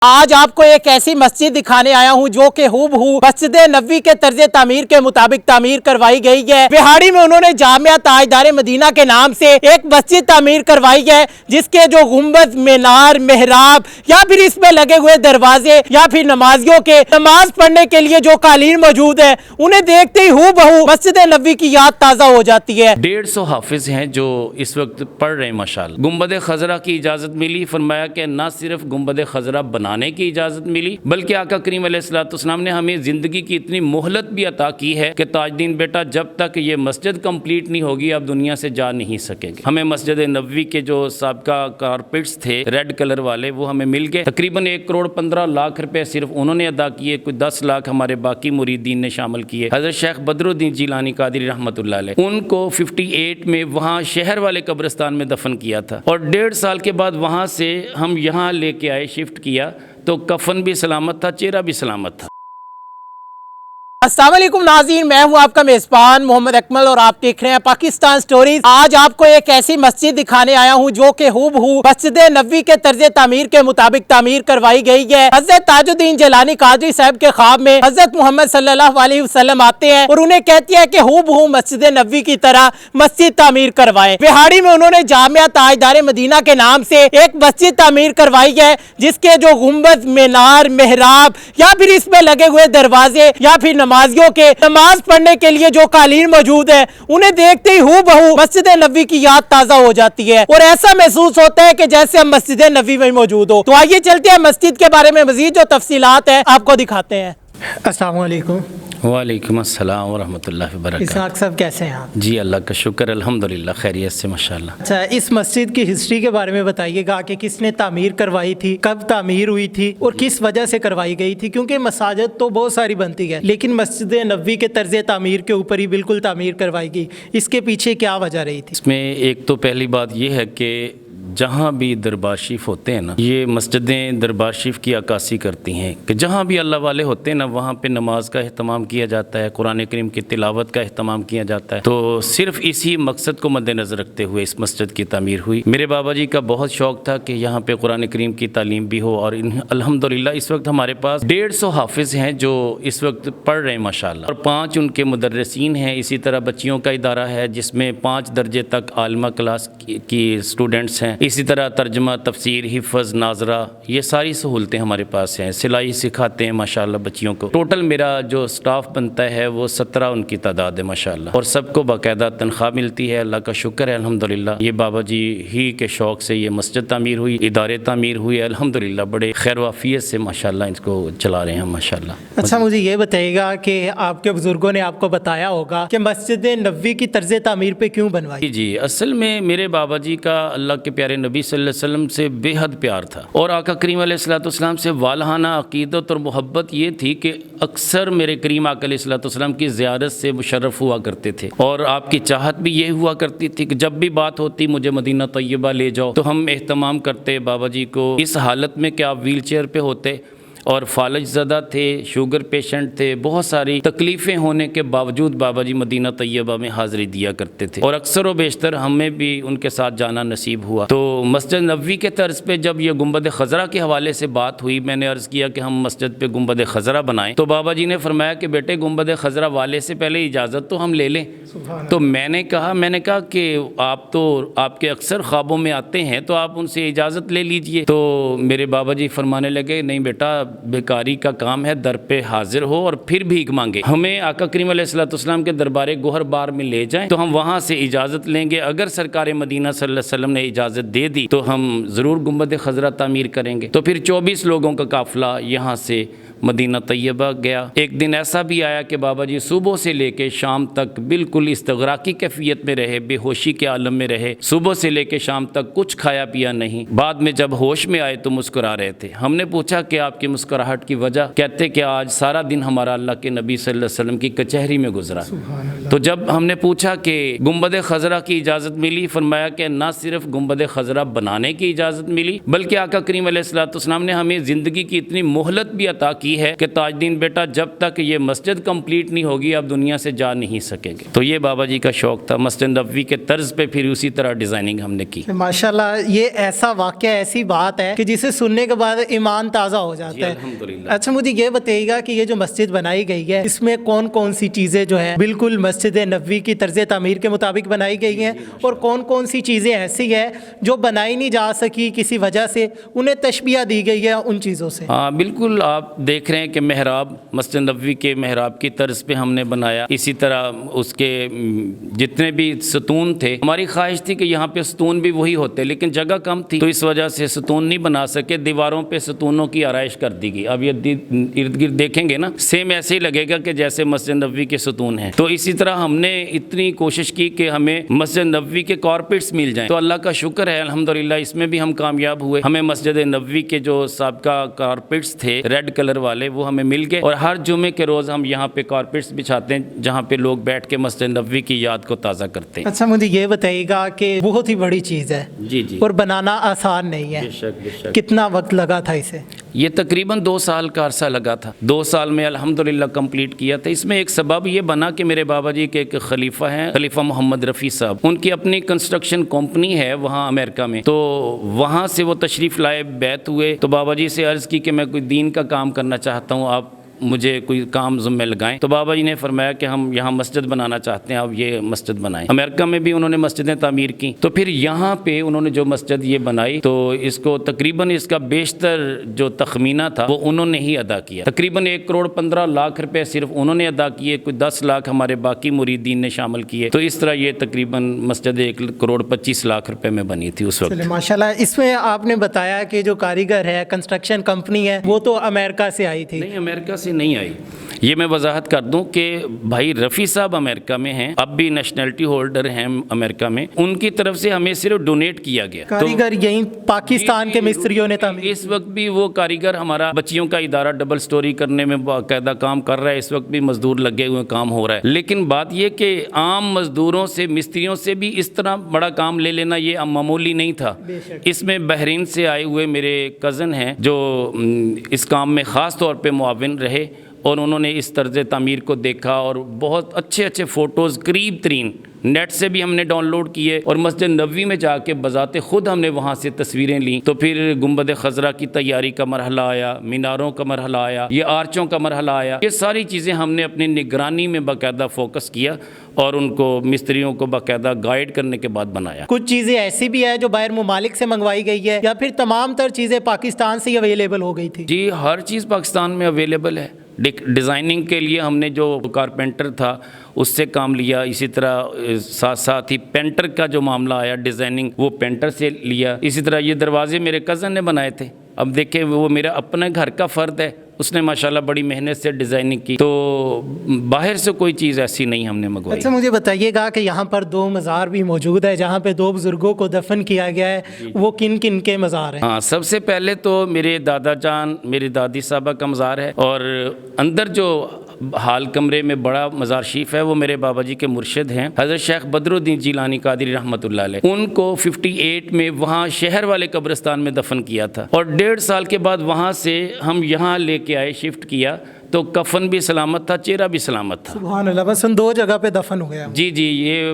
آج آپ کو ایک ایسی مسجد دکھانے آیا ہوں جو کہ ہو مسجد نبوی کے طرز تعمیر کے مطابق تعمیر کروائی گئی ہے۔ بہاڑی میں انہوں نے جامعہ تاجدار مدینہ کے نام سے ایک مسجد تعمیر کروائی ہے، جس کے جو گنبد، مینار، محراب یا پھر اس میں لگے ہوئے دروازے یا پھر نمازیوں کے نماز پڑھنے کے لیے جو قالین موجود ہے، انہیں دیکھتے ہی ہو مسجد نبوی کی یاد تازہ ہو جاتی ہے۔ 150 حافظ ہیں جو اس وقت پڑھ رہے ہیں ماشاءاللہ۔ گنبد خضرا کی اجازت ملی، فرمایا کہ نہ صرف گنبد خضرا بنانے کی اجازت ملی بلکہ آقا کریم علیہ السلام نے ہمیں زندگی کی اتنی مہلت بھی عطا کی ہے کہ تاجدین بیٹا جب تک یہ مسجد کمپلیٹ نہیں ہوگی آپ دنیا سے جا نہیں سکیں گے۔ ہمیں مسجد نبوی کے جو سابقہ کارپیٹس تھے ریڈ کلر والے وہ ہمیں مل گئے، تقریباً 1,15,00,000 روپے صرف انہوں نے ادا کیے، کوئی 10 لاکھ ہمارے باقی مریدین نے شامل کیے۔ حضرت شیخ بدر الدین جیلانی قادری رحمۃ اللہ علیہ ان کو 58 میں وہاں شہر والے قبرستان میں دفن کیا تھا، اور 1.5 سال کے بعد وہاں سے ہم یہاں لے کے آئے، شفٹ کیا، تو کفن بھی سلامت تھا، چہرہ بھی سلامت تھا۔ السلام علیکم ناظرین، میں ہوں آپ کا میزبان محمد اکمل اور آپ دیکھ رہے ہیں پاکستان سٹوریز۔ آج آپ کو ایک ایسی مسجد دکھانے آیا ہوں جو کہ ہو مسجد نبوی کے طرز تعمیر کے مطابق تعمیر کروائی گئی ہے۔ حضرت تاج الدین جیلانی قادری صاحب کے خواب میں حضرت محمد صلی اللہ علیہ وسلم آتے ہیں اور انہیں کہتی ہے کہ ہو مسجد نبوی کی طرح مسجد تعمیر کروائے۔ بہاڑی میں انہوں نے جامعہ تاجدار مدینہ کے نام سے ایک مسجد تعمیر کروائی ہے، جس کے جو گنبد، مینار، محراب یا پھر اس میں لگے ہوئے دروازے یا پھر نمازیوں کے نماز پڑھنے کے لیے جو قالین موجود ہے، انہیں دیکھتے ہی ہو مسجد نبوی کی یاد تازہ ہو جاتی ہے اور ایسا محسوس ہوتا ہے کہ جیسے ہم مسجد نبوی میں موجود ہو۔ تو آئیے چلتے ہیں مسجد کے بارے میں مزید جو تفصیلات ہیں آپ کو دکھاتے ہیں۔ السلام علیکم۔ وعلیکم السلام ورحمۃ اللہ وبرکاتہ۔ اسحاق صاحب کیسے ہیں آپ؟ جی اللہ کا شکر، الحمدللہ خیریت سے ماشاءاللہ۔ اچھا، اس مسجد کی ہسٹری کے بارے میں بتائیے گا کہ کس نے تعمیر کروائی تھی، کب تعمیر ہوئی تھی اور کس وجہ سے کروائی گئی تھی، کیونکہ مساجد تو بہت ساری بنتی ہے لیکن مسجد نبوی کے طرز تعمیر کے اوپر ہی بالکل تعمیر کروائی گئی، اس کے پیچھے کیا وجہ رہی تھی؟ اس میں ایک تو پہلی بات یہ ہے کہ جہاں بھی دربار شریف ہوتے ہیں نا، یہ مسجدیں دربار شریف کی عکاسی کرتی ہیں کہ جہاں بھی اللہ والے ہوتے ہیں نا وہاں پہ نماز کا اہتمام کیا جاتا ہے، قرآن کریم کی تلاوت کا اہتمام کیا جاتا ہے۔ تو صرف اسی مقصد کو مد نظر رکھتے ہوئے اس مسجد کی تعمیر ہوئی۔ میرے بابا جی کا بہت شوق تھا کہ یہاں پہ قرآن کریم کی تعلیم بھی ہو، اور الحمدللہ اس وقت ہمارے پاس 150 حافظ ہیں جو اس وقت پڑھ رہے ہیں ماشاءاللہ، اور 5 ان کے مدرسین ہیں۔ اسی طرح بچیوں کا ادارہ ہے جس میں 5 درجے تک عالمہ کلاس کی اسٹوڈنٹس ہیں۔ اسی طرح ترجمہ، تفسیر، حفظ، ناظرہ، یہ ساری سہولتیں ہمارے پاس ہیں۔ سلائی سکھاتے ہیں ماشاءاللہ بچیوں کو۔ ٹوٹل میرا جو سٹاف بنتا ہے وہ 17 ان کی تعداد ہے ماشاءاللہ، اور سب کو باقاعدہ تنخواہ ملتی ہے، اللہ کا شکر ہے الحمدللہ۔ یہ بابا جی ہی کے شوق سے یہ مسجد تعمیر ہوئی، ادارے تعمیر ہوئے، الحمدللہ بڑے خیر و عافیت سے ماشاءاللہ اس کو چلا رہے ہیں ماشاءاللہ۔ اچھا، مجھے یہ بتائیے گا کہ آپ کے بزرگوں نے آپ کو بتایا ہوگا کہ مسجد نبوی کی طرز تعمیر پہ کیوں بنوائی؟ جی اصل میں میرے بابا جی کا اللہ کے پیارے نبی صلی اللہ علیہ وسلم سے بے حد پیار تھا، اور آقا کریم علیہ السلام سے والہانہ عقیدت اور محبت یہ تھی کہ اکثر میرے کریم آقا علیہ السلام کی زیارت سے مشرف ہوا کرتے تھے، اور آپ کی چاہت بھی یہ ہوا کرتی تھی کہ جب بھی بات ہوتی مجھے مدینہ طیبہ لے جاؤ، تو ہم اہتمام کرتے بابا جی کو اس حالت میں کہ آپ ویل چیئر پہ ہوتے اور فالج زدہ تھے، شوگر پیشنٹ تھے، بہت ساری تکلیفیں ہونے کے باوجود بابا جی مدینہ طیبہ میں حاضری دیا کرتے تھے، اور اکثر و بیشتر ہمیں بھی ان کے ساتھ جانا نصیب ہوا۔ تو مسجد نبوی کے طرز پہ جب یہ گنبد خضرا کے حوالے سے بات ہوئی، میں نے عرض کیا کہ ہم مسجد پہ گنبد خضرا بنائیں، تو بابا جی نے فرمایا کہ بیٹے گنبد خضرا والے سے پہلے اجازت تو ہم لے لیں۔ تو میں نے کہا کہ آپ کے اکثر خوابوں میں آتے ہیں تو آپ ان سے اجازت لے لیجئے۔ تو میرے بابا جی فرمانے لگے نہیں بیٹا، بیکاری کا کام ہے، در پہ حاضر ہو اور پھر بھیک مانگے، ہمیں آقا کریم علیہ السلام کے دربار گوہر بار میں لے جائیں تو ہم وہاں سے اجازت لیں گے، اگر سرکار مدینہ صلی اللہ علیہ وسلم نے اجازت دے دی تو ہم ضرور گنبد خضرا تعمیر کریں گے۔ تو پھر 24 لوگوں کا قافلہ یہاں سے مدینہ طیبہ گیا۔ ایک دن ایسا بھی آیا کہ بابا جی صبح سے لے کے شام تک بالکل استغراقی کیفیت میں رہے، بے ہوشی کے عالم میں رہے، صبح سے لے کے شام تک کچھ کھایا پیا نہیں۔ بعد میں جب ہوش میں آئے تو مسکرا رہے تھے۔ ہم نے پوچھا کہ آپ کی مسکراہٹ کی وجہ کہتے کہ آج سارا دن ہمارا اللہ کے نبی صلی اللہ علیہ وسلم کی کچہری میں گزرا. تو جب ہم نے پوچھا کہ گنبد خضرا کی اجازت ملی, فرمایا کہ نہ صرف گنبد خضرا بنانے کی اجازت ملی بلکہ آقا کریم علیہ الصلوۃ والسلام نے ہمیں زندگی کی اتنی مہلت بھی عطا کی ہے کہ تاجدین بیٹا جب تک یہ مسجد کمپلیٹ نہیں ہوگی آپ دنیا سے جا نہیں سکیں گے. تو یہ بابا جی کا شوق تھا. مسجد نبوی کے طرز پہ پھر اسی طرح ڈیزائننگ ہم نے کی. ماشاءاللہ, یہ ایسا واقعہ, ایسی بات ہے کہ جسے سننے کے بعد ایمان تازہ ہو جاتا ہے. الحمدللہ. اچھا مجھے یہ بتائیے گا کہ یہ جو مسجد بنائی گئی ہے اس میں کون کون سی چیزیں جو ہیں بالکل مسجد نبوی کی طرز تعمیر کے مطابق بنائی گئی ہیں, اور کون کون سی چیزیں ایسی ہیں جو بنائی نہیں جا سکی کسی وجہ سے, انہیں تشبیہ دی گئی ہے ان چیزوں سے؟ ہاں بالکل, آپ دیکھ رہے ہیں کہ محراب مسجد نبوی کے محراب کی طرز پہ ہم نے بنایا. اسی طرح اس کے جتنے بھی ستون تھے, ہماری خواہش تھی کہ یہاں پہ ستون بھی وہی ہوتے لیکن جگہ کم تھی تو اس وجہ سے ستون نہیں بنا سکے. دیواروں پہ ستونوں کی آرائش کر دی گئی. اب یہ ارد گرد دیکھیں گے نا سیم ایسے ہی لگے گا کہ جیسے مسجد نبوی کے ستون ہیں. تو اسی طرح ہم نے اتنی کوشش کی کہ ہمیں مسجد نبوی کے کارپیٹس مل جائیں. تو اللہ کا شکر ہے الحمدللہ اس میں بھی ہم کامیاب ہوئے. ہمیں مسجد نبوی کے جو سابقہ کارپیٹس تھے ریڈ کلر والے وہ ہمیں مل گئے, اور ہر جمعے کے روز ہم یہاں پہ کارپیٹس بچھاتے ہیں جہاں پہ لوگ بیٹھ کے مسجد نبوی کی یاد کو تازہ کرتے ہیں. اچھا مجھے یہ بتائیے گا کہ بہت ہی بڑی چیز ہے جی جی, اور بنانا آسان نہیں ہے. بے شک بے شک. کتنا وقت لگا تھا اسے؟ یہ تقریباً 2 سال کا عرصہ لگا تھا. 2 سال میں الحمدللہ کمپلیٹ کیا تھا. اس میں ایک سبب یہ بنا کہ میرے بابا جی کے ایک خلیفہ ہیں, خلیفہ محمد رفیع صاحب, ان کی اپنی کنسٹرکشن کمپنی ہے وہاں امریکہ میں. تو وہاں سے وہ تشریف لائے, بیعت ہوئے, تو بابا جی سے عرض کی کہ میں کوئی دین کا کام کرنا چاہتا ہوں, آپ مجھے کوئی کام ذمہ لگائیں. تو بابا جی نے فرمایا کہ ہم یہاں مسجد بنانا چاہتے ہیں, آپ یہ مسجد بنائیں. امریکہ میں بھی انہوں نے مسجدیں تعمیر کی. تو پھر یہاں پہ انہوں نے جو مسجد یہ بنائی تو اس کو تقریباً اس کا بیشتر جو تخمینہ تھا وہ انہوں نے ہی ادا کیا. تقریباً 1,15,00,000 روپے صرف انہوں نے ادا کیے, کوئی 10 لاکھ ہمارے باقی مریدین نے شامل کیے. تو اس طرح یہ تقریباً مسجد 1,25,00,000 روپے میں بنی تھی اس وقت. ماشاءاللہ. اس میں آپ نے بتایا کہ جو کاریگر ہے, کنسٹرکشن کمپنی ہے, وہ تو امریکہ سے آئی تھی. نہیں, امریکہ سے نہیں آئی. یہ میں وضاحت کر دوں کہ بھائی رفیع صاحب امریکہ میں ہیں, اب بھی نیشنلٹی ہولڈر ہیں امریکہ میں, ان کی طرف سے ہمیں صرف ڈونیٹ کیا گیا. کاریگر یہیں پاکستان کے مستریوں نے تعمیر. اس وقت بھی وہ کاریگر ہمارا بچیوں کا ادارہ ڈبل سٹوری کرنے میں باقاعدہ کام کر رہا ہے. اس وقت بھی مزدور لگے ہوئے کام ہو رہا ہے. لیکن بات یہ کہ عام مزدوروں سے, مستریوں سے بھی اس طرح بڑا کام لے لینا یہ معمولی نہیں تھا. اس میں بحرین سے آئے ہوئے میرے کزن ہیں جو اس کام میں خاص طور پہ معاون رہے, اور انہوں نے اس طرز تعمیر کو دیکھا اور بہت اچھے اچھے فوٹوز قریب ترین نیٹ سے بھی ہم نے ڈاؤن لوڈ کیے, اور مسجد نبوی میں جا کے بذات خود ہم نے وہاں سے تصویریں لیں. تو پھر گنبد خضرا کی تیاری کا مرحلہ آیا, میناروں کا مرحلہ آیا, یہ آرچوں کا مرحلہ آیا. یہ ساری چیزیں ہم نے اپنی نگرانی میں باقاعدہ فوکس کیا اور ان کو مستریوں کو باقاعدہ گائیڈ کرنے کے بعد بنایا. کچھ چیزیں ایسی بھی ہے جو باہر ممالک سے منگوائی گئی ہے, یا پھر تمام تر چیزیں پاکستان سے ہی اویلیبل ہو گئی تھی؟ جی, ہر چیز پاکستان میں اویلیبل ہے. ڈیزائننگ کے لیے ہم نے جو کارپینٹر تھا اس سے کام لیا. اسی طرح ساتھ ساتھ ہی پینٹر کا جو معاملہ آیا, ڈیزائننگ وہ پینٹر سے لیا. اسی طرح یہ دروازے میرے کزن نے بنائے تھے. اب دیکھیں وہ میرا اپنے گھر کا فرد ہے, اس نے ماشاءاللہ بڑی محنت سے ڈیزائننگ کی. تو باہر سے کوئی چیز ایسی نہیں ہم نے منگوائی. اچھا مجھے بتائیے گا کہ یہاں پر 2 مزار بھی موجود ہے جہاں پہ 2 بزرگوں کو دفن کیا گیا ہے, وہ کن کن کے مزار ہیں؟ ہاں, سب سے پہلے تو میرے دادا جان, میری دادی صاحبہ کا مزار ہے, اور اندر جو حال کمرے میں بڑا مزار شریف ہے وہ میرے بابا جی کے مرشد ہیں حضرت شیخ بدر الدین جیلانی قادری رحمۃ اللہ علیہ. ان کو 58 میں وہاں شہر والے قبرستان میں دفن کیا تھا, اور 1.5 سال کے بعد وہاں سے ہم یہاں لے کے آئے, شفٹ کیا. تو کفن بھی سلامت تھا, چہرہ بھی سلامت تھا. سبحان اللہ. بس ان 2 جگہ پہ دفن ہو گیا. جی جی, یہ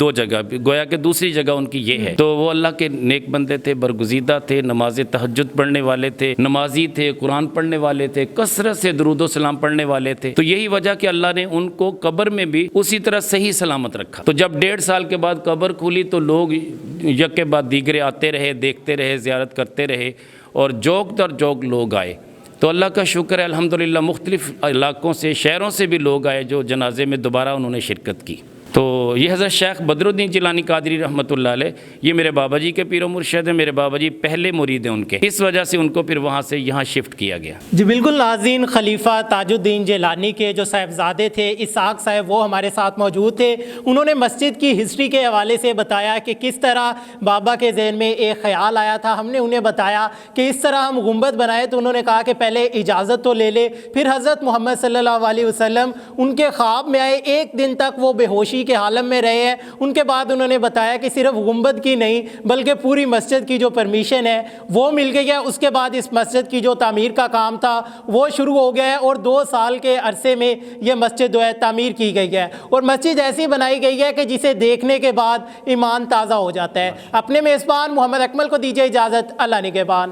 2 جگہ, گویا کہ دوسری جگہ ان کی یہ ہے. تو وہ اللہ کے نیک بندے تھے, برگزیدہ تھے, نماز تہجد پڑھنے والے تھے, نمازی تھے, قرآن پڑھنے والے تھے, کثرت سے درود و سلام پڑھنے والے تھے. تو یہی وجہ کہ اللہ نے ان کو قبر میں بھی اسی طرح صحیح سلامت رکھا. تو جب 1.5 سال کے بعد قبر کھلی تو لوگ یک کے بعد دیگرے آتے رہے, دیکھتے رہے, زیارت کرتے رہے, اور جوک در جوک لوگ آئے. تو اللہ کا شکر ہے الحمدللہ, مختلف علاقوں سے, شہروں سے بھی لوگ آئے جو جنازے میں دوبارہ انہوں نے شرکت کی. تو یہ حضرت شیخ بدر الدین جیلانی قادری رحمۃ اللہ علیہ یہ میرے بابا جی کے پیر و مرشد ہیں، میرے بابا جی پہلے مرید ہیں ان کے، اس وجہ سے ان کو پھر وہاں سے یہاں شفٹ کیا گیا۔ جی بالکل ناظرین، خلیفہ تاج الدین جیلانی کے جو صاحبزادے تھے اسحاق صاحب، وہ ہمارے ساتھ موجود تھے۔ انہوں نے مسجد کی ہسٹری کے حوالے سے بتایا کہ کس طرح بابا کے ذہن میں ایک خیال آیا تھا۔ ہم نے انہیں بتایا کہ اس طرح ہم گنبد بنائے، تو انہوں نے کہا کہ پہلے اجازت تو لے لے۔ پھر حضرت محمد صلی اللہ علیہ وسلم ان کے خواب میں آئے، ایک دن تک وہ بے ہوشی کے عالم میں رہے ہیں۔ ان کے بعد انہوں نے بتایا کہ صرف گنبد کی نہیں بلکہ پوری مسجد کی جو پرمیشن ہے وہ مل گئی ہے۔ اس کے بعد اس مسجد کی جو تعمیر کا کام تھا وہ شروع ہو گیا ہے، اور 2 سال کے عرصے میں یہ مسجد جو ہے تعمیر کی گئی ہے، اور مسجد ایسی بنائی گئی ہے کہ جسے دیکھنے کے بعد ایمان تازہ ہو جاتا ہے۔ اپنے میزبان محمد اکمل کو دیجیے اجازت، اللہ نگہبان۔